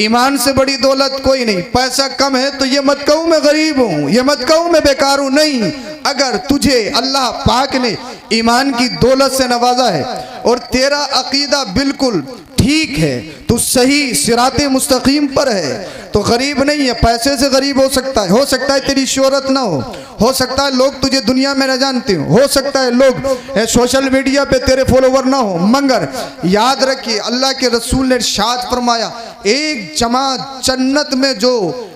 ईमान से बड़ी दौलत कोई नहीं। पैसा कम है तो ये मत कहूँ मैं गरीब हूँ, ये मत कहूँ मैं बेकार हूँ, नहीं। अगर तुझे अल्लाह पाक ने ईमान की दौलत से नवाजा है और तेरा अकीदा बिल्कुल ठीक है, तू सही सिराते मुस्तकीम पर है, तो गरीब नहीं है। पैसे से गरीब हो सकता है तेरी शोहरत ना हो सकता है लोग तुझे दुनिया में न जानते हो सकता है लोग सोशल मीडिया पे तेरे फॉलोवर ना हो, मगर याद रखिए अल्लाह के रसूल ने इरशाद फरमाया, एक जमात जन्नत में जो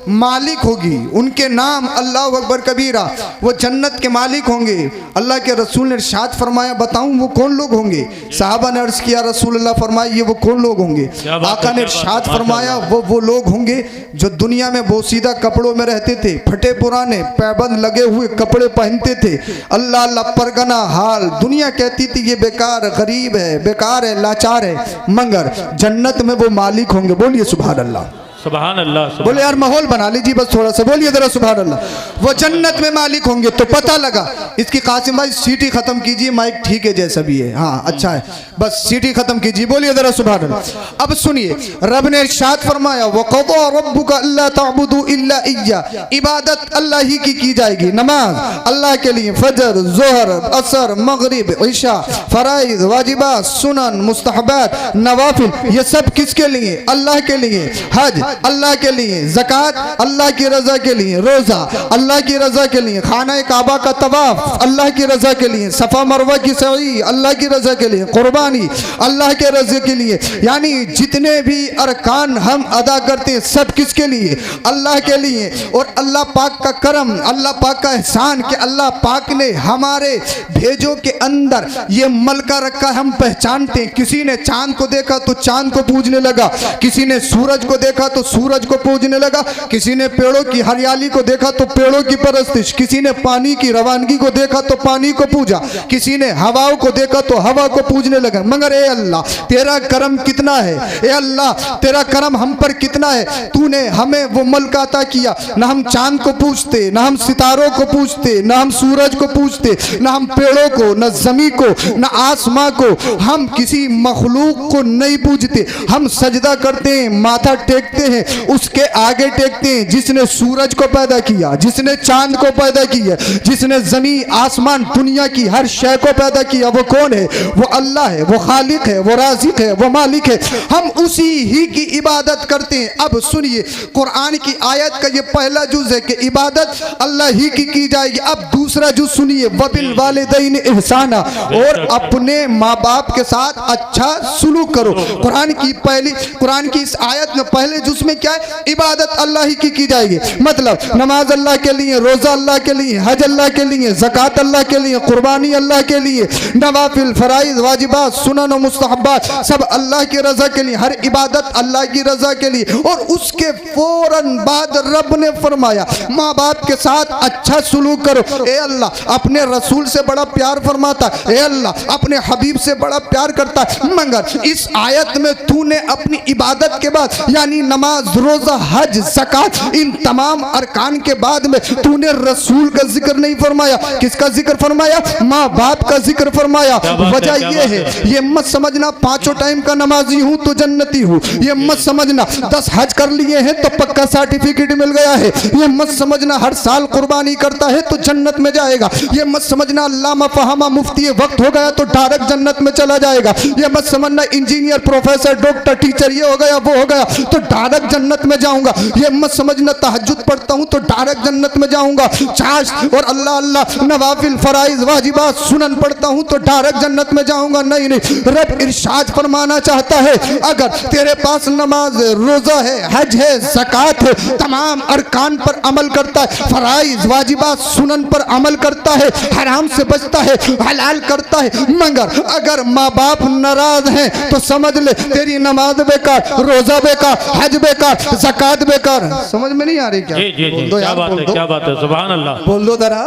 मालिक होगी उनके नाम अल्लाह अकबर कबीरा, वो जन्नत के मालिक होंगे। अल्लाह के रसूल ने इरशाद फरमाया, बताऊं वो कौन लोग होंगे? साहबा ने अर्ज किया रसूल अल्लाह, फरमाया ये वो कौन लोग होंगे? आका ने इरशाद फरमाया, वो लोग होंगे जो दुनिया में बोसीदा कपड़ों में रहते थे, फटे पुराने पैबंद लगे हुए कपड़े पहनते थे, अल्लाह अल्लाह परगना हाल, दुनिया कहती थी ये बेकार गरीब है, बेकार है, लाचार है, मगर जन्नत में वो मालिक होंगे। बोलिए सुभान अल्लाह, सुभान अल्लाह। बोले यार माहौल बना लीजिए बस थोड़ा सा, बोलिए जरा सुभान अल्लाह। वो जन्नत में मालिक होंगे। तो पता लगा, इसकी कासिम भाई सीटी खत्म कीजिए, माइक ठीक है जैसा भी है, हाँ अच्छा है, बस सीटी खत्म कीजिए, बोलिए जरा सुभान अल्लाह। अब सुनिए, रब ने इरशाद फरमाया, वक़ज़ा रब्बुका अल्ला तअबुदू इल्ला इय्या, इबादत अल्लाह ही की जाएगी, नमाज अल्लाह के लिए, फजर ज़ोहर असर मगरिब इशा फराइज वाजिबात सुनन मुस्तहबात नवाफिल, ये सब किसके लिए? अल्लाह के लिए। हज अल्लाह के लिए, ज़कात अल्लाह की रज़ा के लिए, रोज़ा अल्लाह की रज़ा के लिए, खाना काबा का तवाफ अल्लाह की रज़ा के लिए, सफ़ा मरवा की सई अल्लाह की रज़ा के लिए, कुर्बानी अल्लाह के रज़ा के लिए, यानी जितने भी अरकान हम अदा करते हैं सब किसके लिए? अल्लाह के लिए। और अल्लाह पाक का करम, अल्लाह पाक का एहसान कि अल्लाह पाक ने हमारे भेजों के अंदर ये मलका रखा, हम पहचानते हैं। किसी ने चांद को देखा तो चांद को पूजने लगा, किसी ने सूरज को देखा तो सूरज को पूजने लगा, किसी ने पेड़ों की हरियाली को देखा तो पेड़ों की परस्तिश, किसी ने पानी की रवानगी को देखा तो पानी को पूजा, किसी ने हवाओं को देखा तो हवा को पूजने लगा। मगर ए अल्लाह तेरा करम कितना है, ए अल्लाह तेरा करम हम पर कितना है, तूने हमें वो मलका अता किया, ना हम चांद को पूजते, ना हम सितारों को पूजते, ना हम सूरज को पूजते, ना हम पेड़ों को, ना जमीन को, ना आसमां को, हम किसी मखलूक को नहीं पूजते। हम सजदा करते हैं, माथा टेकते हैं, उसके आगे टेकते हैं जिसने सूरज को पैदा किया, जिसने चांद को पैदा किया, जिसने जमीन आसमान दुनिया की हर शय को पैदा किया। वो कौन है? वो अल्लाह है, वो खालिक है, वो राज़िक है, वो मालिक है। हम उसी ही की इबादत करते हैं। अब सुनिए, कुरान की आयत का ये पहला जुज़ है कि इबादत अल्लाह ही की जाएगी। अब दूसरा जुज़ सुनिए, वबिल वालिदैन इहसाना, और अपने माँ बाप के साथ अच्छा सुलूक करो। कुरान की इस आयत में पहले जुज़ में क्या है? इबादत अल्लाह ही की जाएगी। मतलब नमाज अल्लाह के लिए, रोज़ा अल्लाह के लिए, हज अल्लाह के लिए, ज़कात अल्लाह के लिए, कुर्बानी अल्लाह के लिए, नवाफिल फराइज वाजिबात सुनन और मुस्तहबात सब अल्लाह की रज़ा के लिए, हर इबादत अल्लाह की रज़ा के लिए। और उसके फौरन बाद रब ने फरमाया, माँ बाप के साथ अच्छा सुलूक करो। ए अल्लाह अपने रसूल से बड़ा प्यार फरमाता, ए अल्लाह अपने हबीब से बड़ा प्यार करता। मगर इस आयत में तूने अपनी इबादत के बाद, यानी नमाज रोज़ा हज ज़कात, इन तमाम अरकान के बाद में तूने रसूल का जिक्र नहीं फरमाया। किसका जिक्र फरमाया? माँ बाप का जिक्र फरमाया। वजह यह है, ये मत समझना पांचों टाइम का नमाजी हूँ तो जन्नती हूँ, ये मत समझना 10 हज कर लिए हैं तो पक्का सर्टिफिकेट मिल गया है, ये मत समझना हर साल कुर्बानी करता है तो जन्नत में जाएगा, ये मत समझना अल्लामा फहामा मुफ्ती वक्त हो गया तो डायरेक्ट जन्नत में चला जाएगा, ये मत समझना इंजीनियर प्रोफेसर डॉक्टर टीचर ये हो गया वो हो गया तो डायरेक्ट जन्नत में जाऊंगा, ये मत समझना तहज्जुद पढ़ता हूँ तो डायरेक्ट जन्नत में जाऊंगा, चाश और अल्लाह अल्लाह नवाफिल फराइज वाजिबात सुनन पढ़ता हूँ तो डायरेक्ट जन्नत में जाऊंगा। नहीं नहीं, रब इरशाद फरमाना चाहता है, अगर तेरे पास नमाज है, रोजा है, हज है, ज़कात है, तमाम अरकान पर अमल करता है, फराइज वाजिबात सुनन पर अमल करता है, हराम से बचता है, हलाल करता है, मगर अगर माँ बाप नाराज हैं तो समझ ले तेरी नमाज बेकार, रोजा बेकार, हज बेकार, ज़कात बेकार। समझ में नहीं आ रही क्या? जी जी जी, क्या बात है, क्या बात है, सुभान अल्लाह। बोल दो जरा,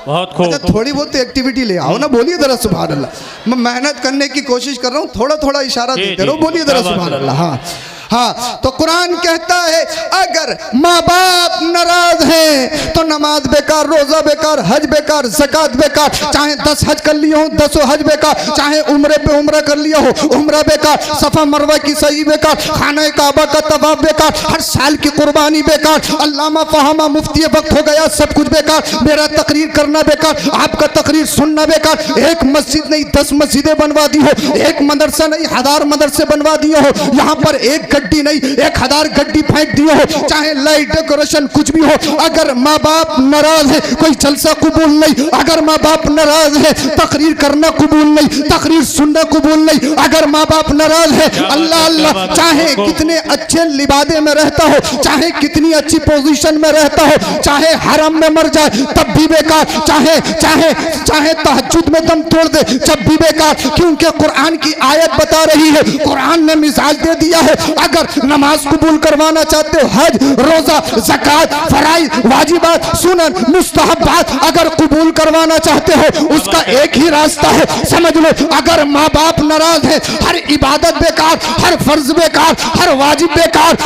बहुत खूब। अच्छा थोड़ी बहुत एक्टिविटी ले आओ ना, बोलिए जरा सुभान अल्लाह। मैं मेहनत करने की कोशिश कर रहा हूँ, थोड़ा थोड़ा इशारा देते रहो, बोलिए जरा सुभान अल्लाह। हाँ हाँ, तो कुरान कहता है अगर माँ बाप नाराज हैं तो नमाज बेकार, रोजा बेकार, हज बेकार, ज़कात बेकार। चाहे 10 हज कर लिया हो 10 हज बेकार, चाहे उम्रे पे उम्रा कर लिया हो उम्रा बेकार, सफा मरवा की सही बेकार, खाना काबा का तवाफ बेकार, हर साल की कुर्बानी बेकार, अल्लामा फहामा मुफ्ती वक्त हो गया सब कुछ बेकार, मेरा तकरीर करना बेकार, आपका तकरीर सुनना बेकार। एक मस्जिद नहीं 10 मस्जिदें बनवा दी हो, एक मदरसा नहीं 1000 मदरसे बनवा दिए हो, यहाँ पर एक गड्डी नहीं 1000 गड्डी फेंक दिए हो, चाहे लाइट डेकोरेशन कुछ भी हो, अगर माँ बाप नाराज है कोई जलसा कबूल नहीं, अगर माँ बाप नाराज है तकरीर करना कबूल नहीं, तकरीर सुनना कबूल नहीं। अगर माँ बाप नाराज है अल्लाह अल्लाह चाहे कितने अच्छे लिबादे में रहता हो, चाहे कितनी अच्छी पोजीशन में रहता हो, चाहे हरम में मर जाए तब भी बेकार, चाहे चाहे चाहे तहज्जुद में दम तोड़ दे जब भी बेकार, क्योंकि कुरान की आयत बता रही है, कुरान ने मिसाल दे दिया है। अगर नमाज कबूल करवाना चाहते हो, हज रोजा ज़कात फराइज वाजिबात सुनन मुस्तहबात अगर कबूल करवाना चाहते हो उसका एक ही रास्ता है, समझ लो। अगर माँ बाप नाराज है हर इबादत बेकार, हर फर्ज बेकार, हर वाजिब बेकार,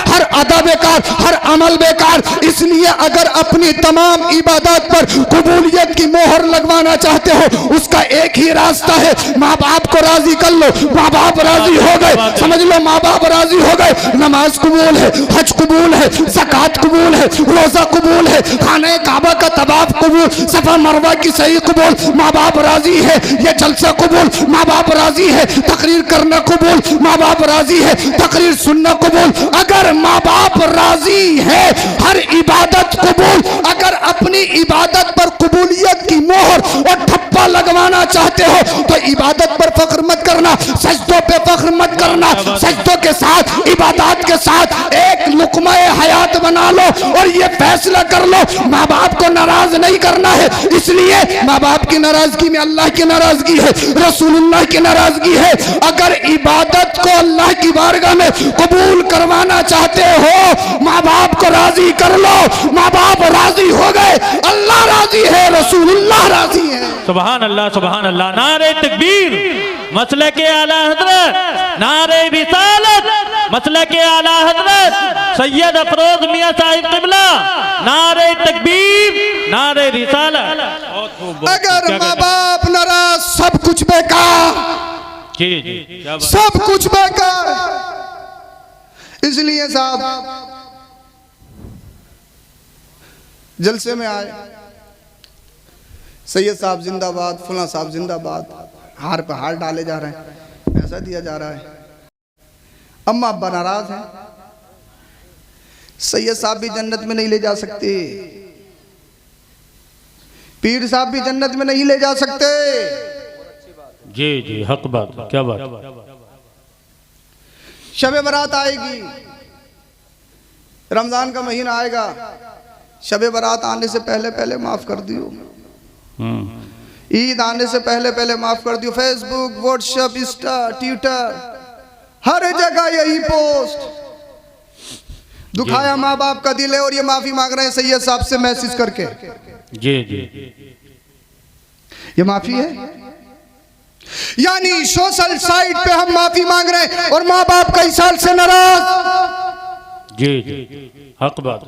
हर अदा बेकार, हर अमल बेकार। इसलिए अगर अपनी तमाम इबादत पर कबूलियत की मोहर लगवाना चाहते हो उसका एक ही रास्ता है, माँ बाप को राजी कर लो। माँ बाप राजी हो गए, समझ लो माँ बाप राजी हो गए, नमाज कबूल है, हज कबूल है, ज़कात कबूल है, रोजा कबूल है, खाने काबा का तवाफ कबूल, सफा मरवा की सही कबूल, माँ बाप राजी है, ये जलसा कबूल, माँ बाप राजी है, तकरीर करना कबूल, माँ बाप राजी है, तकरीर सुनना कबूल। अगर माँ बाप राजी है हर इबादत कबूल। अगर अपनी इबादत पर कबूलियत की मोहर और ठप्पा लगवाना चाहते हो तो इबादत पर फख्र मत करना, सजदों पे फख्र मत करना, सजदों के साथ इबादत के साथ एक लुक़्मा हयात बना लो और ये फैसला कर लो माँ बाप को नाराज नहीं करना है। इसलिए माँ बाप की नाराजगी में अल्लाह की नाराजगी है, रसूलुल्लाह की नाराजगी है। अगर इबादत को अल्लाह की बारगाह में कबूल करवाना चाहते हो माँ बाप को राजी कर लो। माँ बाप राजी हो गए, अल्लाह राजी है, रसूलुल्लाह राजी है। सुभान अल्लाह सुभान अल्लाह। नारे तकबीर मसले के आला हजरत, नारे रिसालत मसले के आला हजरत सैयद अफरोज मियां साहिब क़िबला, नारे तकबीर नारे रिसालत। अगर माँ बाप नाराज सब कुछ बेकार, जी जी क्या बात। सब कुछ बेकार। इसलिए साहब जलसे में आए, सैयद साहब जिंदाबाद, फुला साहब जिंदाबाद, हार पे हार डाले जा रहे हैं, पैसा दिया जा रहा है। अम्मा अब्बा नाराज हैं, सैयद साहब भी जन्नत में नहीं ले जा सकते, पीर साहब भी जन्नत में नहीं ले जा सकते। जी जी हक बात, क्या बात। शबे बारात आएगी, रमजान का महीना आएगा, शबे बारात आने से पहले पहले माफ कर दियो, ईद आने से पहले पहले माफ कर दियो। फेसबुक, व्हाट्सएप, इंस्टा, ट्विटर हर जगह यही पोस्ट, दुखाया माँ बाप का दिल है और ये माफी मांग रहे हैं सैयद साहब से मैसेज करके। जी जी ये माफी है, यानी सोशल साइट पे हम माफी मांग रहे हैं और माँ बाप कई साल से नाराज। जी जी हक बात।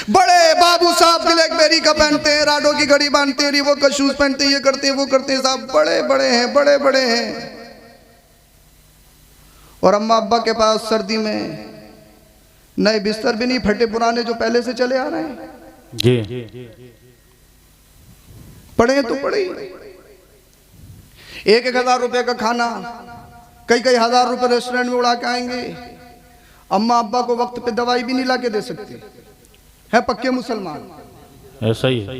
बड़े बाबू साहब ब्लैकबेरी का पहनते हैं, राडो की घड़ी बांधते हैं, रिबॉक का शूज पहनते हैं, ये करते हैं वो करते हैं, साहब बड़े बड़े हैं, बड़े बड़े हैं। और अम्मा अब्बा के पास सर्दी में नए बिस्तर भी नहीं, फटे पुराने जो पहले से चले आ रहे हैं। जी पड़े हैं तो पड़े ही। 1,000 रुपए का खाना कई हजार रुपए रेस्टोरेंट में उड़ा के आएंगे। अम्मा अब्बा को वक्त पे दवाई भी नहीं ला के दे सकते, है पक्के मुसलमान। ऐसा ही है,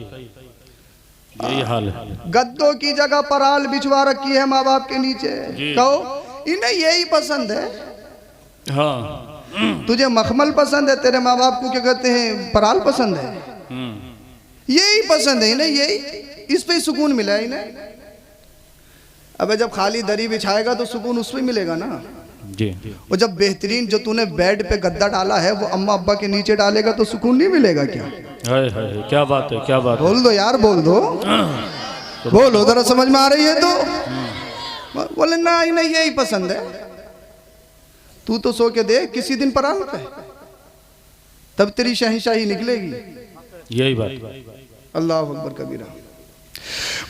यही हाल है। गद्दों की जगह पराल बिछवा रखी है माँ बाप के नीचे। कहो इन्हें यही पसंद है। हाँ तुझे मखमल पसंद है, तेरे माँ बाप को क्या कहते हैं पराल पसंद है। यही पसंद है इन्हें, यही इस पे ही सुकून मिला है इन्हें। अबे जब खाली दरी बिछाएगा तो सुकून उस पे मिलेगा ना। जी और जब बेहतरीन जो तूने बेड पे गद्दा डाला है वो अम्मा अब्बा के नीचे डालेगा तो सुकून नहीं मिलेगा क्या? है क्या बात है, क्या बात। बोल दो यार, बोल दो, बोलो जरा, समझ में आ रही है तो। बोले ना इन्हें यही पसंद है। तू तो सो के देख किसी दिन पर पे, तब तेरी शहंशाही निकलेगी। यही बात। अल्लाह अकबर कबीरा।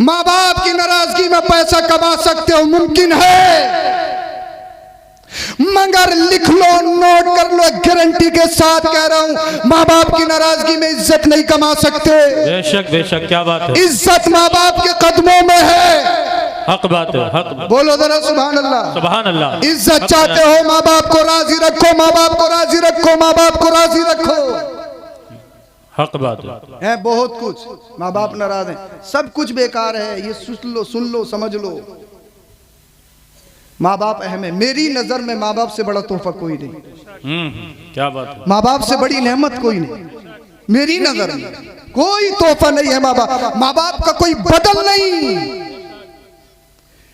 माँ बाप की नाराजगी में पैसा कमा सकते हो, मुमकिन है, मगर लिख लो, नोट कर लो, गारंटी के साथ कह रहा हूं, माँ बाप की नाराजगी में इज्जत नहीं कमा सकते। बेशक बेशक, क्या बात है। इज्जत माँ बाप के कदमों में है। हक बात है, हक बात। बोलो जरा सुभान अल्लाह। सुभान अल्लाह। इज्जत चाहते हो, माँ बाप को राजी रखो, माँ बाप को राजी रखो, माँ बाप को राजी रखो। हक बात है बहुत कुछ, माँ बाप नाराज है, सब कुछ बेकार है, ये सुन लो, समझ लो। माँ बाप अहम है। मेरी नजर में माँ बाप से बड़ा तोहफा कोई नहीं। क्या बात है। माँ बाप से बड़ी नेमत कोई नहीं, मेरी नजर में कोई तोहफा नहीं है माँ बाप। माँ बाप का कोई बदल नहीं।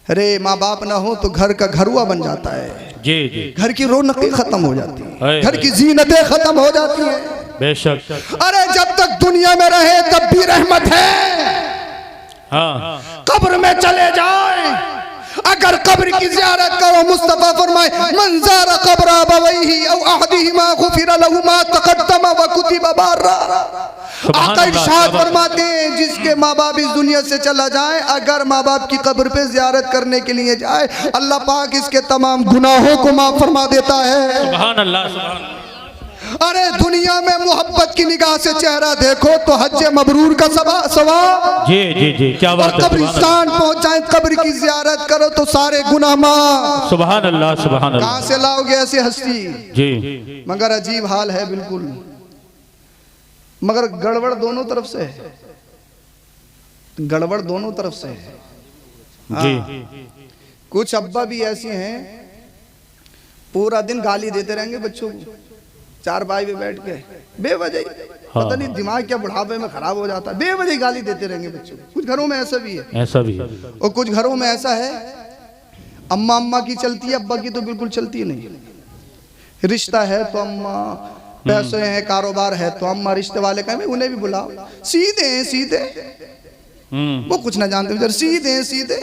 अरे माँ बाप ना हो तो घर का घरुआ बन जाता है, जी जी। घर की रौनकें खत्म हो जाती है, है, घर की जीनतें खत्म हो जाती है। बेशक। अरे जब तक दुनिया में रहे तब भी रहमत है, हाँ। कब्र में चले जाए, अगर कब्र की जियारत करो, मुस्तफा फरमाए मंज़ार कब्र अबवैहि औ अहदिहिमा गुफिर लहु मा तक़द्दम व कुतिबा बारा। आका इरशाद फरमाते हैं, जिसके माँ बाप इस दुनिया से चला जाए, अगर माँ बाप की कब्र पे जियारत करने के लिए जाए, अल्लाह पाक इसके तमाम गुनाहों को माफ फरमा देता है। सुभान अल्लाह, सुभान अल्लाह। अरे दुनिया में मोहब्बत की निगाह से चेहरा देखो तो हज मबरूर का सवाब। जी जी जी, क्या बात है। कब्रिस्तान पहुंच जाए, कब्र की जियारत करो तो सारे गुनाह माफ। सुभान अल्लाह, सुभान अल्लाह। कहां से लाओगे ऐसी हस्ती? जी। मगर अजीब हाल है बिल्कुल, मगर गड़बड़ दोनों तरफ से है, गड़बड़ दोनों तरफ से है। जी। कुछ अब्बा भी ऐसे हैं, पूरा दिन गाली देते रहेंगे बच्चों को, चार भाई में बैठ के बेवजह, पता नहीं दिमाग क्या बुढ़ापे में खराब हो जाता है, बेवजह गाली देते रहेंगे बच्चों को। कुछ घरों में ऐसा भी है, ऐसा भी है। और कुछ घरों में ऐसा है, अम्मा अम्मा की चलती है, अब्बा की तो बिल्कुल चलती नहीं। रिश्ता है तो अम्मा, पैसे हैं, कारोबार है तो अम्मा, रिश्ते वाले कहें उन्हें भी बुलाओ, सीधे हैं सीधे, वो कुछ ना जानते बेचारे, सीधे हैं सीधे।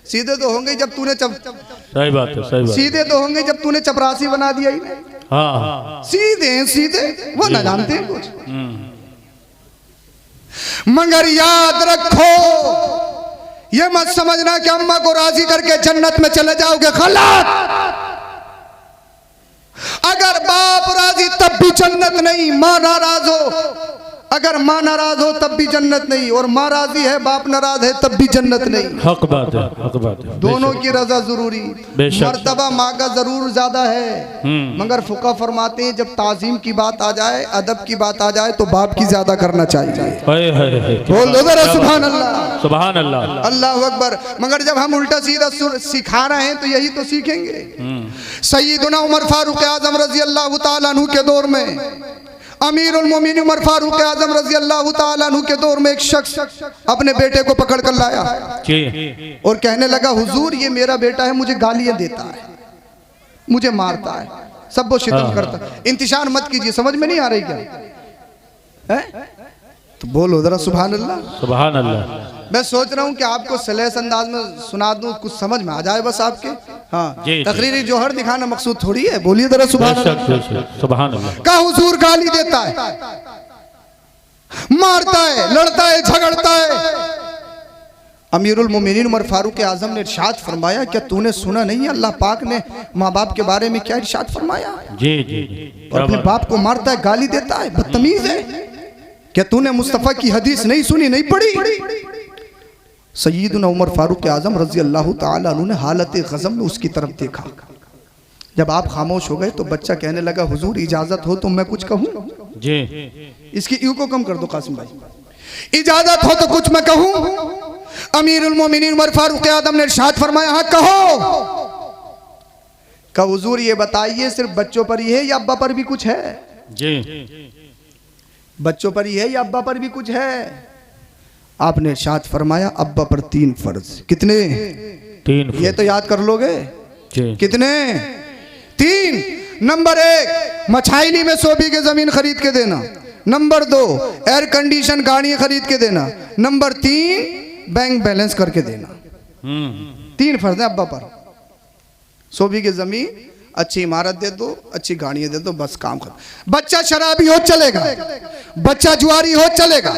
सीधे तो होंगे जब तूने सही बात है, सही बात। सीधे तो होंगे जब तूने चपरासी बना दिया ही। हाँ। सीधे सीधे, वो ना जानते हैं कुछ। मगर याद रखो, ये मत समझना कि अम्मा को राजी करके जन्नत में चले जाओगे, गलत। अगर बाप राजी तब भी जन्नत नहीं, मां नाराज हो, अगर मां नाराज हो तब भी जन्नत नहीं, और मां राजी है बाप नाराज है तब भी जन्नत नहीं। हक बात है, हक बात है। दोनों की रजा जरूरी। मर्तबा माँ का जरूर ज्यादा है, मगर फुका फरमाते हैं जब ताजीम की बात आ जाए, अदब की बात आ जाए तो बाप की ज्यादा करना चाहिए। बोल दो जरा सुभान अल्लाह, सुभान अल्लाह, अल्लाह अकबर। मगर जब हम उल्टा सीधा सिखा रहे हैं तो यही तो सीखेंगे। सैयदना उमर फारूक आजम रजी अल्लाह तआला अन्हु के दौर में, अमीरुल मोमिनीन उमर फारूक आजम रजी अल्लाह तआला अन्हु के दौर में एक शख्स अपने बेटे को पकड़ कर लाया और कहने लगा, हुजूर ये मेरा बेटा है, मुझे गालियां देता है, मुझे मारता है, सब वो शितम करता है। इंतशार मत कीजिए, समझ में नहीं आ रही क्या है? तो बोलो जरा सुभान अल्लाह, सुभान अल्लाह। मैं सोच रहा हूँ कि आपको सलेस अंदाज में सुना दूं, कुछ समझ में आ जाए बस आपके। हाँ, तकरीरी जोहर दिखाना मकसूद थोड़ी है। बोलिए जरा सुभान अल्लाह, सुभान अल्लाह। का हुजूर गाली देता है, मारता है, लड़ता है, झगड़ता है। अमीरुल मोमिनीन उमर फारूक आजम ने इरशाद फरमाया, क्या तूने सुना नहीं अल्लाह पाक ने माँ बाप के बारे में क्या इरशाद फरमाया? जी जी। और अपने बाप को मारता है, गाली देता है, बदतमीज है। क्या तूने मुस्तफा की हदीस नहीं सुनी, नहीं पढ़ी? सैयदना उमर फारूक आजम रजी अल्लाह तआला अन्हु ने हालत गज़ब में उसकी तरफ देखा। जब आप खामोश हो गए तो बच्चा कहने लगा, हुजूर इजाजत हो तो मैं कुछ कहूँ? जी। इसकी यू को कम कर दो कासिम भाई, इजाजत हो तो कुछ मैं कहूँ? अमीरुल मोमिनीन उमर फारूक आजम ने इरशाद फरमाया, हाँ कहो। का हुजूर ये बताइए सिर्फ बच्चों पर ही है या अब्बा पर भी कुछ है? जी। बच्चों पर ही है या अब्बा पर भी कुछ है? आपने इरशाद फरमाया, अब्बा पर 3 फर्ज। कितने? 3। ये तो याद कर लोगे। कितने? 3। नंबर 1, मछाइली में 100 बीघे जमीन खरीद के देना। नंबर 2, एयर कंडीशन गाड़ी खरीद के देना। नंबर 3, बैंक बैलेंस करके देना। 3 फर्ज है अब्बा पर। 100 बीघे जमीन अच्छी इमारत दे दो, अच्छी गाड़ियां दे दो, बस काम खत्म। बच्चा शराबी हो चलेगा, बच्चा जुआरी हो चलेगा,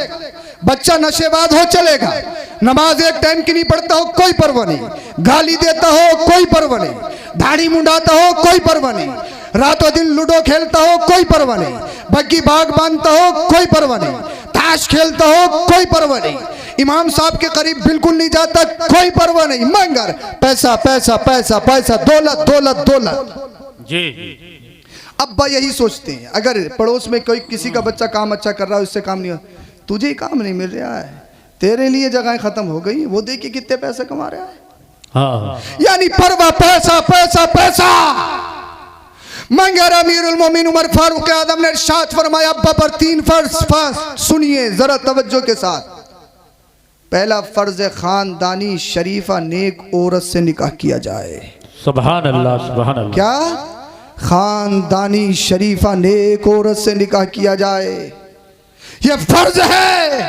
बच्चा नशेबाज हो चलेगा, नमाज एक टाइम की नहीं पढ़ता हो कोई परवाह नहीं, गाली देता हो कोई परवाह नहीं, दाढ़ी मुंडाता हो कोई परवाह नहीं, रातों दिन लूडो खेलता हो कोई परवाह नहीं, बग्गी बाग बांधता हो कोई परवाह नहीं, ताश खेलता हो कोई परवाह नहीं, इमाम साहब के करीब बिल्कुल नहीं जाता कोई परवाह नहीं, मंगर पैसा पैसा पैसा पैसा, दौलत दौलत दौलत। जी अब्बा यही सोचते हैं, अगर पड़ोस में कोई किसी का बच्चा काम अच्छा कर रहा है, उससे काम नहीं हो, तुझे ही काम नहीं मिल रहा है, तेरे लिए जगहें खत्म हो गई, वो देखिए कितने पैसे कमा रहा है। हाँ यानी परवाह पैसा पैसा पैसा। मंगर अमीरुल मोमिन उमर फारूक आदम ने इरशाद फरमाया, अब्बा पर 3 फर्ज सुनिए जरा तवज्जो के साथ। पहला फर्ज, खानदानी शरीफा नेक औरत से निकाह किया जाए। सुभान अल्लाह सुभान अल्लाह। क्या? खानदानी शरीफा नेक औरत से निकाह किया जाए, यह फर्ज है।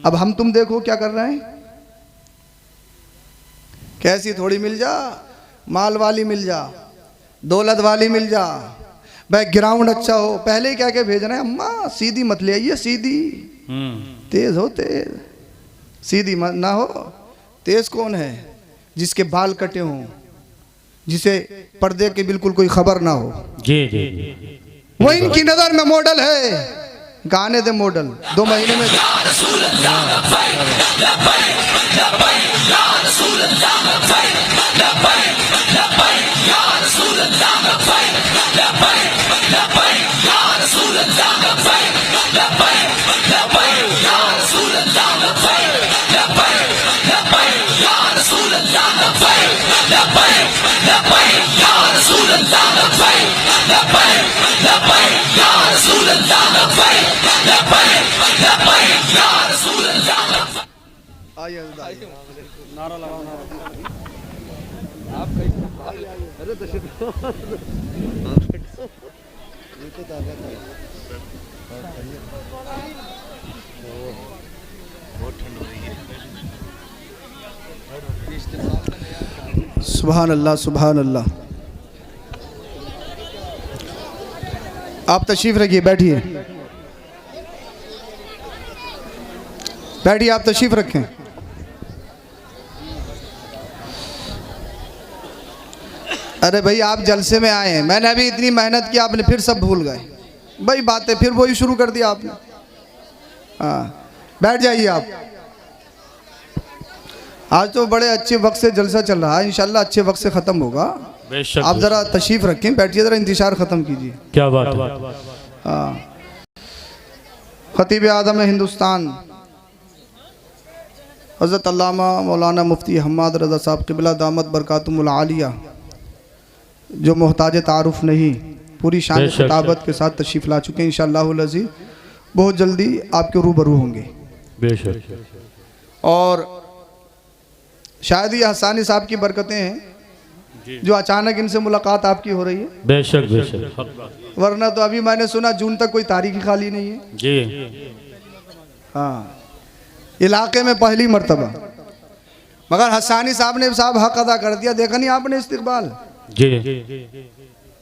अब हम तुम देखो क्या कर रहे हैं, कैसी थोड़ी मिल जा, माल वाली मिल जा, दौलत वाली मिल जा, बैकग्राउंड अच्छा हो, पहले क्या क्या भेज रहे हैं, अम्मा सीधी मत ले आइए, सीधी तेज हो, तेज सीधी मत ना हो। तेज कौन है? जिसके बाल कटे हों, जिसे पर्दे की बिल्कुल कोई खबर ना हो, जी जी वो इनकी नजर में मॉडल है। गाने दे मॉडल 2 महीने में। सुभान अल्लाह सुभान अल्लाह। आप तशरीफ रखिए, बैठिए बैठिए, आप तशरीफ रखें। अरे भाई आप जलसे में आए हैं, मैंने अभी इतनी मेहनत की, आपने फिर सब भूल गए भाई, बातें फिर वही शुरू कर दिया आपने। हाँ बैठ जाइए आप। आज तो बड़े अच्छे वक्त से जलसा चल रहा है, इंशाल्लाह अच्छे वक्त से ख़त्म होगा। आप ज़रा तशरीफ़ रखें, बैठिए, ज़रा इंतशार ख़त्म कीजिए। क्या बात है। हाँ, खतीब आज़म हिंदुस्तान हज़रत अल्लामा मौलाना मुफ्ती हम्माद रज़ा साहब क़िबला दामत बरकातुहुल आलिया, जो मोहताज तारुफ नहीं, पूरी शान खिताबत के साथ तशरीफ़ ला चुके हैं। इंशाअल्लाहुल अज़ीज़ बहुत जल्दी आपके रूबरू होंगे बेशक। और शायद ये हसानी साहब की बरकतें हैं जो अचानक इनसे मुलाकात आपकी हो रही है। बेशक बेशक, वरना तो अभी मैंने सुना जून तक कोई तारीख खाली नहीं है जी। हाँ, इलाके में पहली मर्तबा, मगर हसानी साहब ने हक अदा कर दिया। देखा नहीं आपने इस्तिकबाल? जी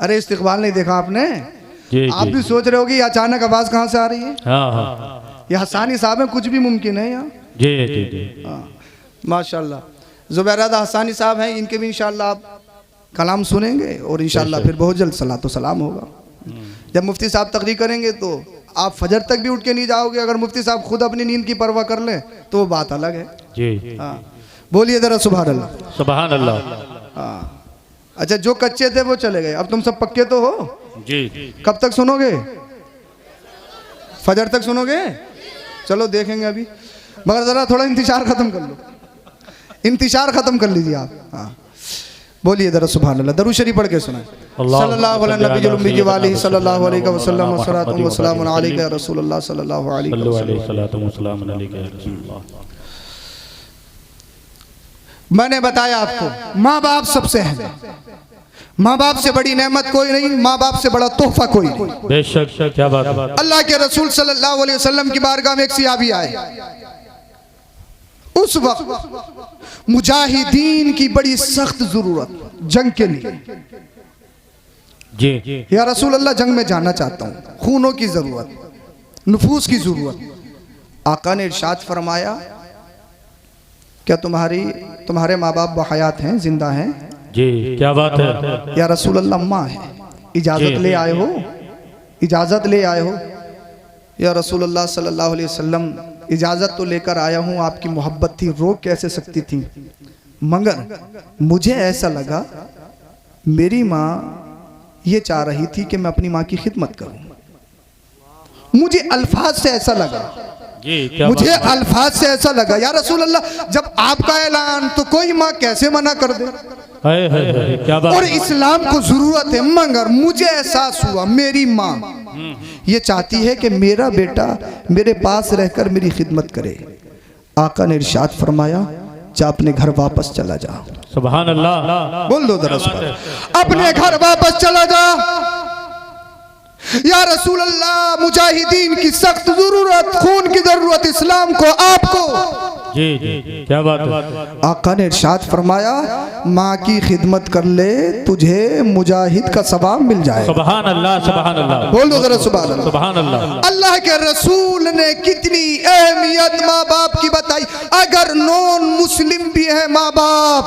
अरे इस्तिकबाल नहीं देखा आपने? जी आप भी सोच रहे होगी अचानक आवाज कहाँ से आ रही है। हाँ ये हसानी साहब में कुछ भी मुमकिन है यहाँ। जी जी। हाँ माशाल्लाह, ज़ुबैरादा हसानी साहब हैं, इनके भी इंशाल्लाह आप कलाम सुनेंगे और इंशाल्लाह फिर बहुत जल्द सलातो सलाम होगा। जब मुफ्ती साहब तकरीर करेंगे तो आप फजर तक भी उठ के नहीं जाओगे। अगर मुफ्ती साहब खुद अपनी नींद की परवाह कर लें तो वो बात अलग है जी। हाँ बोलिए ज़रा सुभान अल्लाह सुभान अल्लाह। हाँ अच्छा, जो कच्चे थे वो चले गए, अब तुम सब पक्के तो हो जी। कब तक सुनोगे? फजर तक सुनोगे? चलो देखेंगे अभी, मगर ज़रा थोड़ा इंतजार ख़त्म कर लो, इंतजार ख़त्म कर लीजिए आप। हाँ बोलिए ज़रा सुभान अल्लाह। दरूद शरीफ पढ़ के सुनाए। सल्लल्लाहु अलैहि नबील उम्मी व आलिहि सल्लल्लाहु अलैहि वसल्लम व सलातु व सलामुन अलैका या रसूलल्लाह सल्लल्लाहु अलैहि वसल्लम। मैंने बताया आपको, माँ बाप सबसे है, माँ बाप से बड़ी नेमत कोई नहीं, माँ बाप से बड़ा तोहफा कोई नहीं। बेशक, क्या बात है। अल्लाह के रसूल सल्लल्लाहु अलैहि वसल्लम की बारगाह में एक सहाबी आए। उस वक्त मुजाहिदीन की बड़ी सख्त जरूरत जंग के लिए, जी या रसूल अल्लाह जंग में जाना चाहता हूँ, खूनों की जरूरत, नफूस की जरूरत। आका ने इरशाद फरमाया क्या तुम्हारे माँ बाप बहयात हैं, जिंदा हैं? जी, क्या बात है। या रसूल अल्लाह अम्मा है, इजाजत ले आए हो, इजाजत ले आए हो? या रसूल अल्लाह सल्लल्लाहु अलैहि वसल्लम इजाजत तो लेकर आया हूँ, आपकी मोहब्बत थी, रोक कैसे सकती थी, मगर मुझे ऐसा लगा मेरी माँ ये चाह रही थी कि मैं अपनी माँ की खिदमत करूं। मुझे अल्फाज से ऐसा लगा, मुझे अल्फाज से ऐसा लगा या रसूल अल्लाह जब आपका ऐलान तो कोई माँ कैसे मना कर दे। क्या बात। और इस्लाम को जरूरत है, मगर मुझे एहसास हुआ मेरी माँ ये चाहती है कि मेरा बेटा मेरे पास रहकर मेरी खिदमत करे। आका ने इरशाद फरमाया जा अपने घर वापस चला जा। सुभान अल्लाह, बोल दो जरा सुभान अल्लाह। अपने घर वापस चला जा। या रसूल अल्लाह मुजाहिदीन की सख्त जरूरत, खून की जरूरत इस्लाम को, आपको। जी, क्या बात है। आका ने इरशाद फरमाया माँ की खिदमत कर ले, तुझे मुजाहिद का सवाब मिल जाए। सुभान अल्लाह, सुभान अल्लाह। बोल दो जरा सुभान अल्लाह, सुभान अल्लाह। अल्लाह के रसूल ने कितनी अहमियत माँ बाप की बताई। अगर नॉन मुस्लिम भी है माँ बाप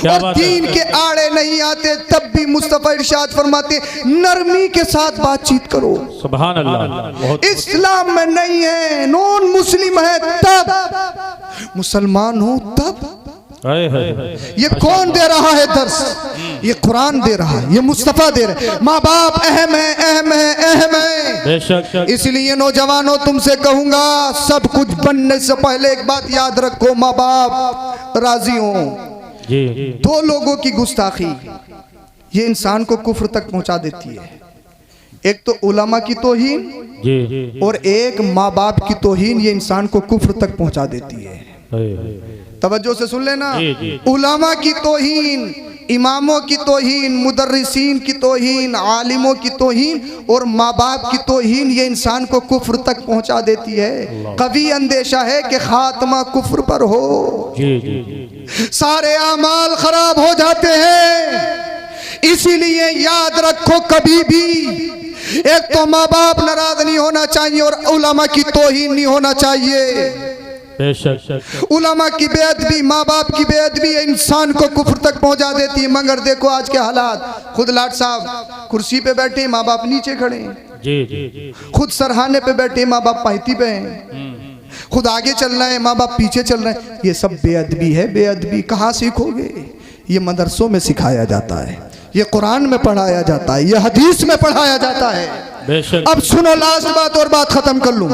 और दीन के आड़े नहीं आते, तब भी मुस्तफा इरशाद फरमाते नरमी के साथ बातचीत करो। सुभान अल्लाह। इस्लाम में नहीं है, नॉन मुस्लिम है तब, मुसलमान हो तब। ये कौन दे रहा है दर्स? ये कुरान दे रहा है, ये मुस्तफा दे रहा है। माँ बाप अहम है, अहम है, अहम है। इसलिए नौजवानों तुमसे कहूंगा सब कुछ बनने से पहले एक बात याद रखो, माँ बाप राजी हो। दो लोगों की गुस्ताखी ये इंसान को कुफ्र तक पहुंचा देती है। एक तो उलमा की तौहीन और एक माँ बाप की तौहीन, ये इंसान को कुफ्र तक पहुंचा देती है। तवज्जो से सुन लेना, उलमा की तौहीन, इमामों की तौहीन, मुदर्रिसीन की तौहीन, आलिमों की तौहीन और माँ बाप की तौहीन, ये इंसान को कुफ्र तक पहुंचा देती है। कभी अंदेशा है कि खात्मा कुफ्र पर हो, सारे आमाल खराब हो जाते हैं। इसीलिए याद रखो कभी भी एक तो माँ बाप नाराज नहीं होना चाहिए और उलमा की तौहीन नहीं होना चाहिए। उलमा की बेअदबी, माँ बाप की बेअदबी इंसान को कुफ्र तक पहुंचा देती है। मगर देखो आज के हालात, खुद लाट साहब कुर्सी पे बैठे, माँ बाप नीचे खड़े हैं। खुद सरहाने पे बैठे, माँ बाप पायती पे हैं। खुद आगे चल रहे हैं, माँ बाप पीछे चल रहे हैं। ये सब बेअदबी है। बेअदबी कहाँ सीखोगे? ये मदरसों में सिखाया जाता है, ये कुरान में पढ़ाया जाता है, ये हदीस में पढ़ाया जाता है। अब सुनो लास्ट बात और बात खत्म कर लूं।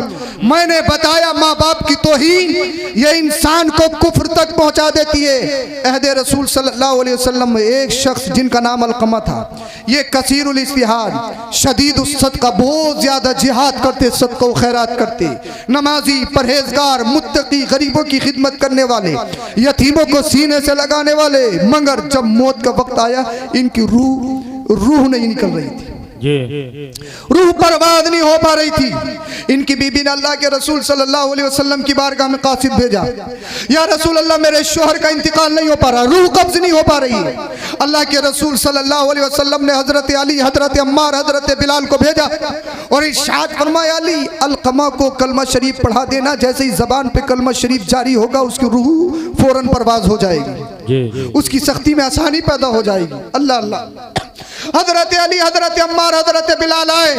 मैंने बताया माँ बाप की तौहीन ये इंसान को कुफ्र तक पहुंचा देती है। अहदे रसूल सल्लल्लाहु अलैहि वसल्लम में एक शख्स जिनका नाम अलकमा था, ये कसीरुल इस्तिहाद, शदीद सदका, बहुत ज्यादा जिहाद करते, सदका व खैरात करते, नमाजी, परहेजगार, मुत्तकी, गरीबों की खिदमत करने वाले, यतीमों को सीने से लगाने वाले। मगर जब मौत का वक्त आया इनकी रूह नहीं निकल रही थी, रूह बर्बाद नहीं हो पा रही थी। इनकी बीबी ने अल्लाह के रसूल सल्लल्लाहु अलैहि वसल्लम की बारगाह में कासिद भेजा, या रसूल अल्लाह मेरे शोहर का इंतकाल नहीं हो पा रहा, रूह कब्ज नहीं हो पा रही है। अल्लाह के रसूल सल्लल्लाहु अलैहि वसल्लम ने हजरत अली, हजरत अम्मार, हजरत बिलाल को भेजा और इरशाद फरमाया अली अलकमा को कलमा शरीफ पढ़ा देना, जैसे ही जबान पे कलमा शरीफ जारी होगा उसकी रूह फौरन परवाज हो जाएगी, उसकी सख्ती में आसानी पैदा हो जाएगी। अल्लाह अल्लाह। हजरत अली, हजरत अम्मार, हजरत बिलाल आए।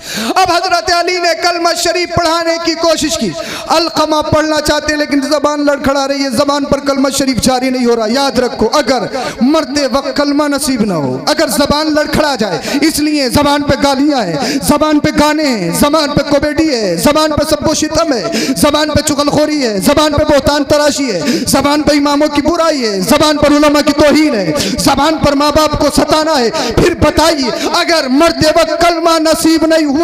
अब हजरत अली ने कलमा शरीफ पढ़ाने की कोशिश की। अलकमा पढ़ना चाहते लेकिन जबान लड़खड़ा रही है, जबान पर कलमा शरीफ जारी नहीं हो रहा। याद रखो अगर मरते वक्त कलमा नसीब ना हो, अगर जबान लड़खड़ा जाए, इसलिए जबान पे गालियां हैं, जबान पे गाने हैं, जबान पे कॉमेडी है, जबान पे सबको शितम है, जबान पे चुगलखोरी है, जबान पे बोहतान तराशी है, जबान पे इमामों की बुराई है, जबान पर उलमा की तौहीन है, जबान पर माँ बाप को सताना है। फिर बताइए अगर मरते वक्त कलमा नसीब नहीं हुआ,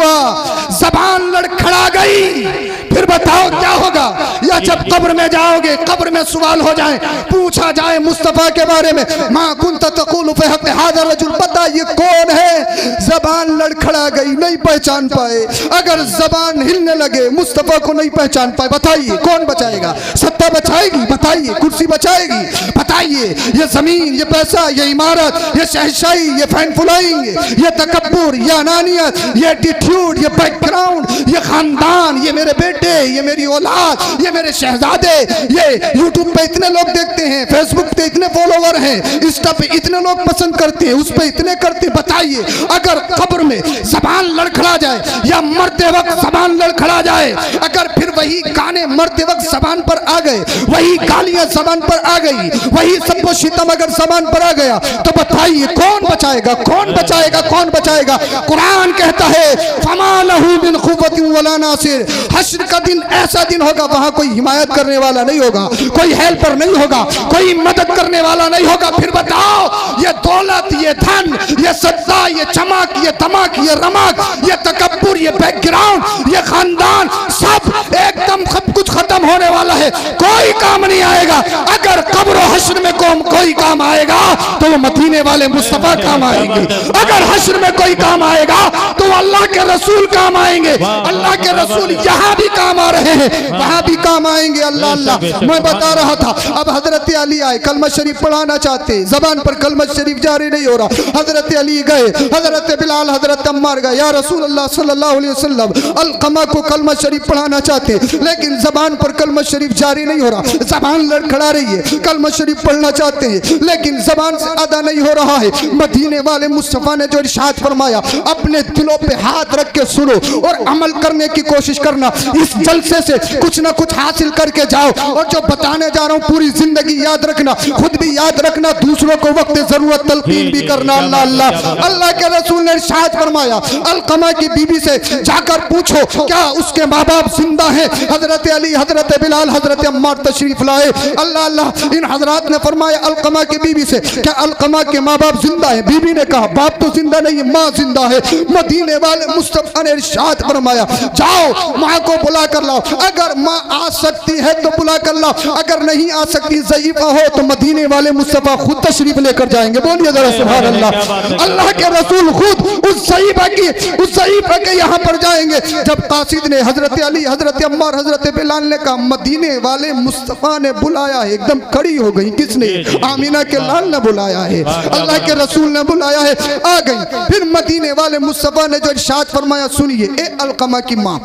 जबान लड़खड़ा गई, फिर बताओ क्या होगा? या जब कब्र में जाओगे, कब्र में सवाल हो जाए, पूछा जाए मुस्तफा के बारे में, मां कुंत तक़ूलु फ़ी हक़्क़ि हाज़ा रजुल, बता ये कौन है? जबान लड़खड़ा आ गई, नहीं पहचान पाए, अगर जबान हिलने लगे मुस्तफा को नहीं पहचान पाए, बताइए कौन बचाएगा? सत्ता बचाएगी? बताइए कुर्सी बचाएगी? बताइए ये जमीन, ये पैसा, ये इमारत, ये शहशाही, ये फैन फॉलोइंग, ये तकब्बुर, ये अनानियत, ये एटीट्यूड, ये बैकग्राउंड, ये खानदान, ये मेरे बेटे, ये मेरी औलाद, ये मेरे शहजादे, ये यूट्यूब पे इतने लोग देखते हैं, फेसबुक पे इतने फॉलोवर हैं, इंस्टा पे इतने लोग पसंद करते हैं, उस पे इतने करते, बताइए अगर कब्र में जबान लड़खड़ा जाए या मरते वक्त जबान लड़खड़ा जाए, अगर फिर वही गाने मरते वक्त जबान पर आ गए, वही गालियां जबान पर आ गई, वही सबको शितम अगर जबान पर आ गया, तो बताइए कौन बचाएगा? कौन बचाएगा? कौन बचाएगा? कुरान कहता है फमा लहू मिन खुव्वतिन वला नासिर, हश्र का दिन ऐसा दिन होगा वहां कोई हिमायत करने वाला नहीं होगा, कोई हेल्पर नहीं होगा, कोई मदद करने वाला नहीं होगा। फिर बताओ ये दौलत, ये धन, ये सत्ता, ये चमक, ये धमक, ये रमक, ये तकब्बुर, ये बैकग्राउंड, ये खानदान, सब एकदम सब कुछ खत्म होने वाला है, कोई काम नहीं आएगा। अगर कब्र और हश्र में कोई काम आएगा तो वो मदीने वाले मुस्तफा काम आएंगे, अगर हश्र में कोई काम आएगा तो अल्लाह के रसूल काम आएंगे, अल्लाह के रसूल यहाँ भी काम आ रहे हैं, वहां भी काम आएंगे। अल्लाह अल्लाह मैं बता रहा था, अब हजरत अली आए, कलमा शरीफ पढ़ाना चाहते, जबान पर कलमा शरीफ जारी नहीं हो रहा, हजरत अली गए, हजरत बिलाल, हजरत अम्मार गए, या रसूल अल्लाह सल्लल्लाहु अलैहि वसल्लम अलकमा को कलमा शरीफ पढ़ाना चाहते, लेकिन जबान पर कलमा शरीफ जारी नहीं हो रहा, जबान लड़खड़ा रही है, कलमा शरीफ पढ़ना चाहते हैं लेकिन जबान से अदा नहीं हो रहा है। मदीने वाले मुस्तफा ने जो इरशाद फरमाया, अपने दिलों पे हाथ रख के सुनो और अमल करने की कोशिश करना, इस जलसे से कुछ ना कुछ हासिल करके जाओ, और जो बताने जा रहा हूँ पूरी जिंदगी याद रखना, खुद भी याद रखना, दूसरों को वक्त जरूरत तलकीन भी करना। अल्लाह अल्लाह अल्लाह के रसूल ने इरशाद फरमाया, अलकमा की बीबी से जाकर पूछो क्या उसके माँ बाप जिंदा हैं? हजरत अली, हजरत बिलाल, हजरत अम्मार तशरीफ लाए। अल्लाह अल्लाह इन हजरात ने फरमाया अलकमा की बीबी से, क्या अलकमा के माँ बाप जिंदा है? बीबी ने कहा बाप तो जिंदा नहीं है, माँ जिंदा है। मदीने वाले मुस्तफा ने इरशाद फरमाया, जाओ माँ को बुला कर लाओ, अगर माँ आ सकती है तो बुला कर लाओ, अगर नहीं आ सकती, ज़ईफ़ा हो, तो मदीने वाले मुस्तफा खुद तशरीफ लेकर जाएंगे। बोलिए जरा सुभान अल्लाह। अल्लाह के रसूल खुद उस ज़ईफ़ा के यहाँ पर जाएंगे। जब कासिद ने हजरत अली, हजरत अम्मार, हजरत बिलाल ने कहा मदीने वाले मुस्तफा ने बुलाया है, एकदम खड़ी हो गई। किसने? आमीना के लाल ने बुलाया है, अल्लाह के रसूल ने बुलाया है, आ गई। फिर मदीने वाले मुस्तफा ने जो इरशाद फरमाया, सुनिए ए अलकमा की माँ,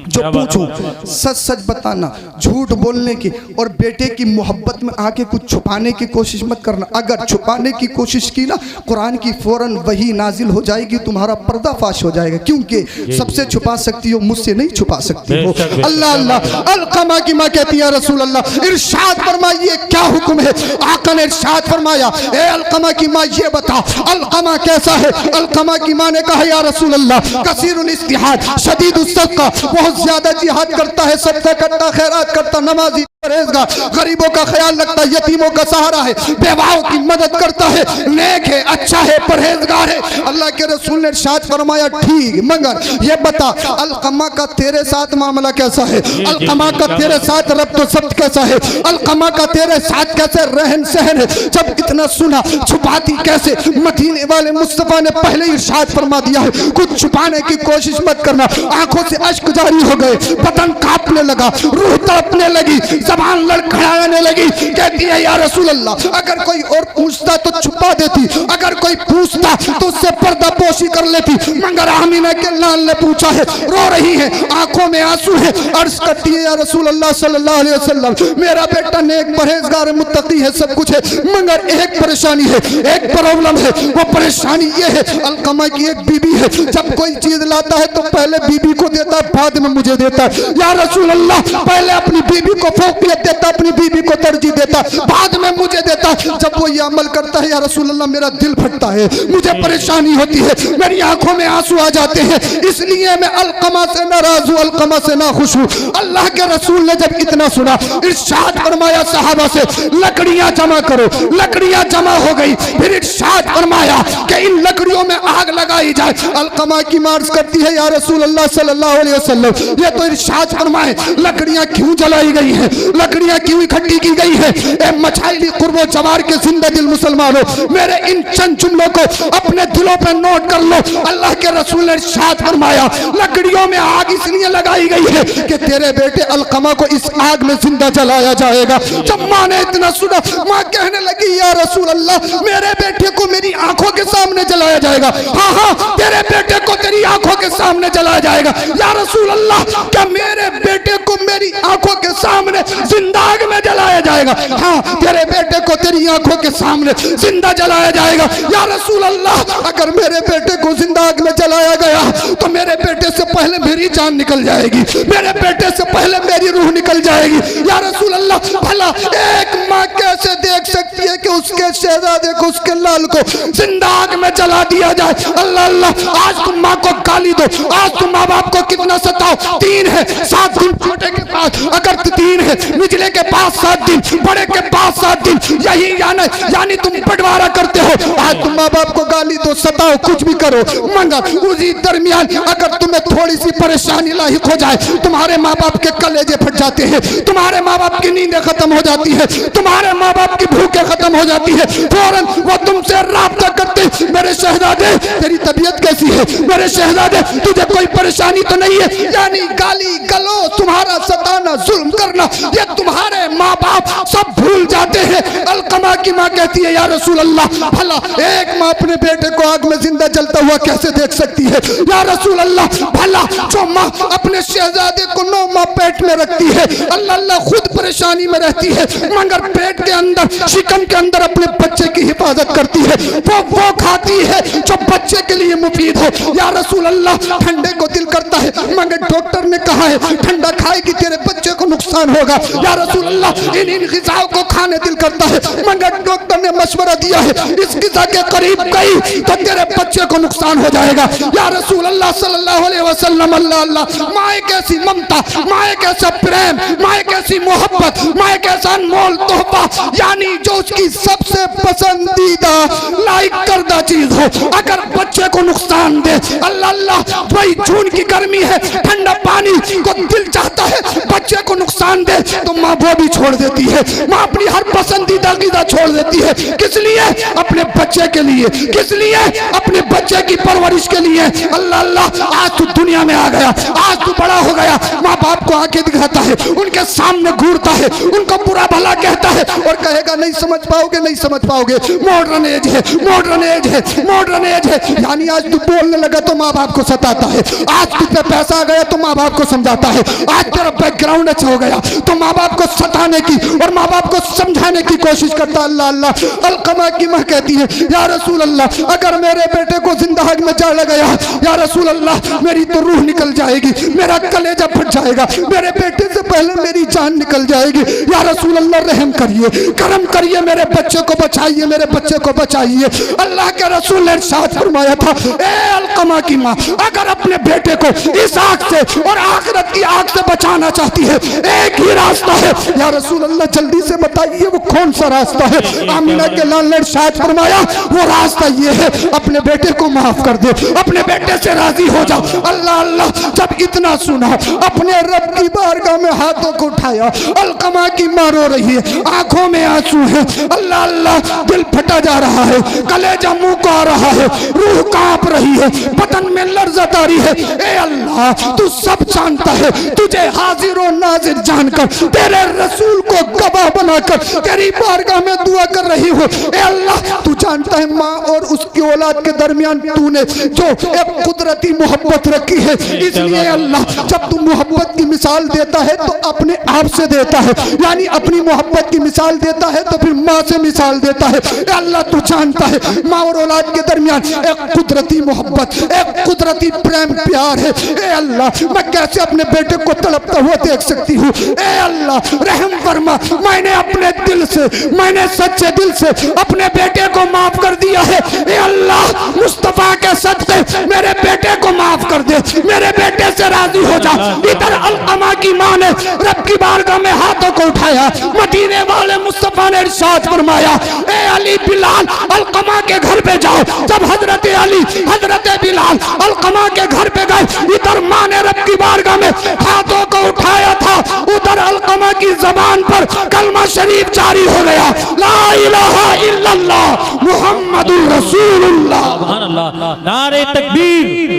जो पूछो सच सच बताना, झूठ बोलने की और बेटे की मोहब्बत में आके कुछ छुपाने की कोशिश मत करना। अगर छुपाने की कोशिश की ना, कुरान की फौरन वही नाजिल हो जाएगी, तुम्हारा पर्दाफाश हो जाएगा, क्योंकि सबसे छुपा सकती हो, मुझसे नहीं छुपा सकती हो। अल्लाह अल्लाह अलकमा की माँ कहती है रसूल अल्लाह इरशाद फरमाइए क्या हुक्म है? आका ने इरशाद फरमाया, ए अलकमा की माँ ये बता अलकमा कैसा है? अलकमा की माँ ने कहा या रसूल अल्लाह कसीरुल इस्तिहाद शदीदुस सदका, बहुत ज्यादा जिहाद करता है, सदका करता, खैरात करता, नमाजी, परहेजगार, गरीबों का ख्याल रखता है, यतीमों का सहारा है, बेवाओं की मदद करता है, नेक है, अच्छा है, परहेजगार है। अल्लाह के रसूल ने इरशाद फरमाया ठीक, मगर ये बता अलकमा का तेरे साथ मामला कैसा है? अलकमा का तेरे साथ रब्तो सब्त कैसा है? अलकमा का तेरे साथ कैसे रहन सहन है? जब इतना सुना छुपाती कैसे? मदीने वाले मुस्तफा ने पहले इरशाद फरमा दिया है, कुछ छुपाने की कोशिश मत करना। आंखों से अश्क जारी हो गए, बदन कांपने लगा, रूह तड़पने लगी, जबान लड़खड़ाने लगी। कहती है या रसूल अल्लाह अगर कोई और पूछता तो छुपा देती, अगर कोई पूछता तो उससे पर्दा पोशी कर लेती, मगर आमीना के लाल ने पूछा है, रो रही है, आंखों में आंसू है, अर्ज करती है या रसूल अल्लाह सल्लल्लाहु अलैहि वसल्लम मेरा बेटा नेक, परहेजगार, मुत्तकी है, सब कुछ है, मगर एक परेशानी है, एक प्रॉब्लम है। वो परेशानी ये है, अलकमा की एक बीबी है, जब कोई चीज लाता है तो पहले बीबी को देता है, बाद में मुझे देता है। या रसूल अल्लाह पहले अपनी बीबी को फौकियत देता, अपनी बीबी को तरजीह देता, बाद में मुझे देता। जब वो ये अमल करता है या रसूल अल्लाह मेरा दिल फटता है, मुझे परेशानी होती है, मेरी आंखों में आंसू आ जाते हैं, इसलिए मैं अलकमा से नाराज हूँ, अलकमा से ना खुश हूँ। अल्लाह के रसूल ने जब इतना सुना, इरशाद फरमाया सहाबा से लकड़ियां जमा करो। लकड़ियां जमा हो गई, फिर इरशाद फरमाया कि इन लकड़ियों में आग लगाई जाए। अलकमा की मार्च करती है या रसूल अल्लाह सल्लल्लाहु अलैहि वसल्लम ये तो इरशाद फरमाए लकड़ियां क्यों जलाई गई हैं, लकड़ियां क्यों इकट्ठी की गई है? ए मछाइली कुर्बो जवाल प्यार के जिंदा दिल मुसलमानों, मेरे इन चंद जुमलों को अपने दिलों पे नोट कर लो। अल्लाह के रसूल ने इरशाद फरमाया, लकड़ियों में आग इसलिए लगाई गई है कि तेरे बेटे अलकमा को इस आग में जिंदा जलाया जाएगा। जब माँ ने इतना सुना, माँ कहने लगी, या रसूल अल्लाह, मेरे बेटे को मेरी आंखों के सामने जलाया जाएगा। हाँ हाँ, तेरे बेटे को तेरी आंखों के सामने जलाया जाएगा। या रसूल अल्लाह, क्या मेरे बेटे को मेरी आंखों के सामने जिंदा आग में जलाया जाएगा? हाँ, तेरे बेटे को तेरी आंखों के सामने जिंदा जलाया जाएगा। या रसूल अल्लाह, अगर मेरे बेटे को जिंदा आग में जलाया गया तो मेरे बेटे से पहले मेरी जान निकल जाएगी, मेरे बेटे से पहले मेरी रूह निकल जाएगी। या रसूल अल्लाह, भला एक माँ कैसे देख सकती है कि उसके शहजादे को, उसके लाल को जिंदा आग में जला दिया जाए? अल्लाह अल्लाह, आज तुम माँ को गाली दो, आज तुम माँ बाप को कितना सताओ। 3 है 7 दिन, छोटे के पास अगर 3 है, निचले के पास 7 दिन, बड़े के पास 7 दिन, यही यानी तुम बंटवारा करते हो। आज तुम माँ बाप को गाली दो, सताओ, कुछ भी करो, मगर उसी दरमियान अगर तुम्हें थोड़ी सी परेशानी लाहिक हो जाए, तुम्हारे माँ बाप के कलेजे फट जाते हैं, तुम्हारे माँ बाप की नींदें खत्म हो जाती है, तुम्हारे माँ बाप की भूखें खत्म हो जाती है, फौरन वो तुमसे राब्ता करते, मेरे शहजादे तेरी तबीयत कैसी है, मेरे शहजादे तुझे कोई परेशानी तो नहीं है? यानी गाली गलौज, तुम्हारा सताना, जुल्म करना, ये तुम्हारे माँ बाप सब भूल जाते हैं। अलकमा की माँ कहती है, या रसूल अल्लाह, भला एक माँ अपने बेटे को आग में जिंदा जलता हुआ कैसे देख सकती है? या रसूल अल्लाह, भला जो माँ अपने शहजादे को 9 माह पेट में रखती है, अल्लाह अल्लाह, खुद परेशानी में रहती है, मगर पेट के अंदर, शिकम के अंदर अपने बच्चे की हिफाजत करती है, वो खाती है जो बच्चे के लिए मुफीद हो। या रसूल अल्लाह, ठंडे को दिल करता है, मगर डॉक्टर ने कहा है ठंडा खाएगी तेरे बच्चे को नुकसान होगा। या रसूल अल्लाह, इन ग़िज़ाओं को खाने दिल करता है, मगर डॉक्टर ने मशवरा दिया है इस ग़िज़ा के करीब गई तो तेरे बच्चे को नुकसान हो जाएगा। या रसूल अल्लाह सल्लल्लाहु अलैहि वसल्लम, अल्लाह अल्लाह, माँ एक ऐसी ममता, माँ एक ऐसा प्रेम, माँ एक ऐसी मोहब्बत, माँ एक ऐसा अनमोल तोहफा, यानी जो उसकी सबसे पसंदीदा लाइक करदा चीज हो, अगर बच्चे को नुकसान दे, अल्लाह अल्लाह, वही जून की गर्मी है, ठंडा पानी को दिल चाहता है, बच्चे को नुकसान दे तो माँ वो भी छोड़ देती है, माँ अपनी हर पसंदीदा ग़िज़ा छोड़ देती है। किस लिए? अपने बच्चे के लिए। किस लिए? अपने बच्चे की परवरिश के लिए। अल्लाह अल्लाह, आज तू दुनिया में आ गया, आज तू बड़ा हो गया, माँ बाप को आंखें दिखाता है, उनके सामने घूरता है, उनको बुरा भला कहता है और कहेगा नहीं समझ पाओगे, नहीं समझ पाओगे, मॉडर्न एज है, मॉडर्न एज है, मॉडर्न एज है। यानी आज तू बोलने लगा तो माँ बाप को सताता है, आज तुझ पे पैसा आ गया तो माँ बाप को समझाता है, आज तेरा बैकग्राउंड अच्छा हो गया तो माँ बाप को सताने की और माँ बाप को समझाने की कोशिश करता। अल्लाह अल्लाह, अलकमा की माँ कहती है, या रसूल अल्लाह, अगर मेरे बेटे को जिंदा आग में जला गया, या रसूल अल्लाह, मेरी तो रूह निकल जाएगी, मेरा कलेजा फट जाएगा, मेरे बेटे से पहले मेरी जान निकल जाएगी। या रसूल अल्लाह, रहम करिए, करम करिए, मेरे बच्चे को बचाइए, मेरे बच्चे को बचाइए। अल्लाह के रसूल ने इरशाद फरमाया था, ए अलकमा की माँ, अगर अपने बेटे को इस आग से और आखिरत की आग से बचाना चाहती है, एक ही रास्ता है। या रसूल अल्लाह, जल्दी से बताइए वो कौन सा रास्ता है? आमिना के लाल ने इरशाद फरमाया, वो रास्ता ये है, अपने बेटे को माफ कर दो, अपने बेटे से राजी हो जाओ। अल्लाह अल्लाह, जब इतना सुना, अपने रब की बारगाह में हाथों को उठाया। अलकमा की माँ रो रही है, आंखों में आंसू है। अल्लाह अल्लाह, दिल फटा जा रहा है, कलेजा मुंह को आ रहा है, रूह कांप रही है, बदन में लर्ज़त आ रही है। ए अल्लाह, तू सब जानता है, तुझे हाजिर और नाजिर जानकर, तेरे रसूल को गवाह बनाकर तेरी बारगाह में दुआ कर रही हो। ए अल्लाह, तू जानता है माँ और उसकी औलाद के दरमियान तूने जो एक कुदरती मोहब्बत रखी है, इसलिए अल्लाह, जब तू मोहब्बत की मिसाल देता है तो अपने आप से देता है, यानी अपनी मोहब्बत की मिसाल देता है तो फिर माँ से मिसाल देता है। ए अल्लाह, तू जानता है माँ और औलाद के दरमियान एक कुदरती मोहब्बत, एक कुदरती प्रेम प्यार है। ए अल्लाह, मैं कैसे अपने बेटे को तड़पता हुआ देख सकती हूँ? ए अल्लाह, रहम फरमा, मैंने अपने दिल से, मैंने सच्चे दिल से अपने बेटे को माफ कर दिया है। ए अल्लाह, मुस्तफा के सदक़े मेरे बेटे को माफ कर दे, मेरे बेटे से राजी हो जा। इधर अलकमा की माँ ने रब की बारगाह में हाथों को उठाया, मदीने वाले मुस्तफा ने इरशाद फरमाया, ए अली बिलाल, अलकमा के घर पे जाओ। जब हजरत अली, हजरत बिलाल अलकमा के घर पे गए, इधर माँ ने रब की बारगाह में हाथों को उठाया था, उधर अलकमा की जबान पर कलमा शरीफ जारी हो गया, ला इलाहा इल्लल्लाह मुहम्मदुर रसूलुल्लाह। सुभान अल्लाह। नारे तकबीर,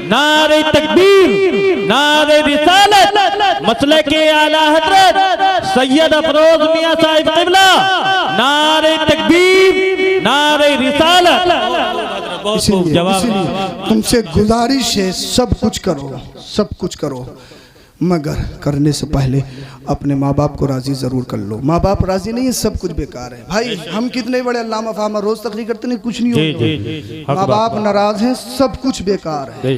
नारे तकबीर, नारे रिसालत, मसले के आला हजरत सैयद अफरोज मियां साहिब क़िबला। नारे तकबीर, नारे रिसालत। बहुत खूब जवाब। तुमसे गुजारिश है, सब कुछ करो, सब कुछ करो, मगर करने से पहले अपने माँ बाप को राजी ज़रूर कर लो। माँ बाप राजी नहीं है, सब कुछ बेकार है। भाई हम कितने बड़े अल्लामा फामा रोज़ तकरीर करते नहीं, कुछ नहीं होता। माँ बाप नाराज़ हैं, सब कुछ बेकार है।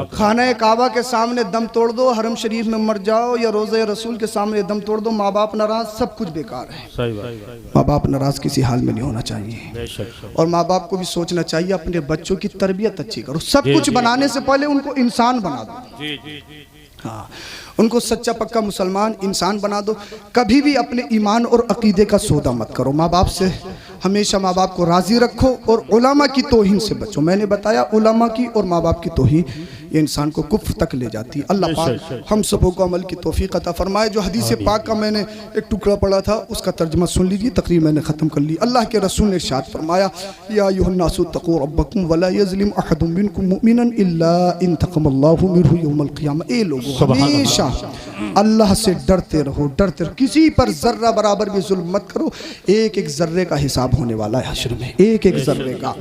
खाना काबा के सामने दम तोड़ दो, हरम शरीफ में मर जाओ, या रोज़े रसूल के सामने दम तोड़ दो, माँ बाप नाराज़, सब कुछ बेकार है। माँ बाप नाराज़ किसी हाल में नहीं होना चाहिए। और माँ बाप को भी सोचना चाहिए अपने बच्चों की तरबियत अच्छी करो। सब कुछ बनाने से पहले उनको इंसान बना दो। हाँ, उनको सच्चा पक्का मुसलमान इंसान बना दो। कभी भी अपने ईमान और अकीदे का सौदा मत करो। माँ बाप से हमेशा माँ बाप को राज़ी रखो और उलमा की तौहीन से बचो। मैंने बताया उलमा की और माँ बाप की तौहीन ये इंसान को कुफ्र तक ले जाती है। अल्लाह पाक हम सबों को अमल की तौफीक अता फरमाए। जो हदीस पाक का मैंने एक टुकड़ा पढ़ा था उसका तर्जुमा सुन लीजिए, तकरीर मैंने ख़त्म कर ली। अल्लाह के रसूल ने इरशाद फरमाया, या अय्युहन्नासु तक़ू रब्बकुम वला यज़लिम अहदुम मिनकुम मुमिनन इल्ला इन तक़मल्लाहु मिनहु यौमल क़ियामह। ए लोगों, हमेशा अल्लाह से डरते रहो, डरते रहो। किसी पर जर्रा बराबर भी जुल्म मत करो। एक एक जर्रे का हिसाब होने वाला है हश्र में, एक एक जर्रे का।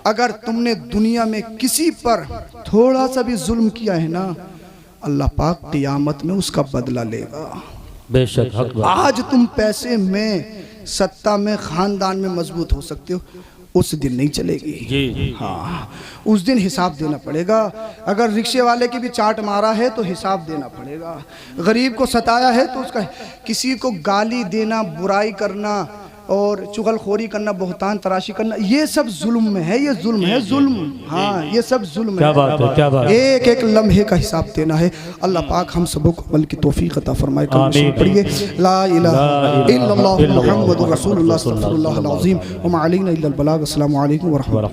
अगर तुमने दुनिया में किसी पर थोड़ा सा भी जुल्म किया है ना, अल्लाह पाक क़ियामत में उसका बदला लेगा। बेशक। आज तुम पैसे में, सत्ता में, खानदान में मजबूत हो सकते हो, उस दिन नहीं चलेगी। जी। हाँ, उस दिन हिसाब देना पड़ेगा। अगर रिक्शे वाले की भी चाट मारा है तो हिसाब देना पड़ेगा। गरीब को सताया है तो उसका, किसी को गाली देना, बुराई करना और चुगलखोरी करना, बहुतान तराशी करना, ये सब जुल्म में है। ये जुल्म है, जुल्म। हाँ, ये सब जुल्म है। क्या बात है, क्या बात है। एक एक लम्हे का हिसाब देना है। अल्लाह पाक हम सबों को अमल की तौफीक अता फरमाए। पढ़िए, ला इलाहा इल्लल्लाह मुहम्मदुर रसूलुल्लाह सल्लल्लाहु अलैहि वसल्लम व मा अलैना इल्लल बलाग। अस्सलामु अलैकुम व रहमतुल्लाह।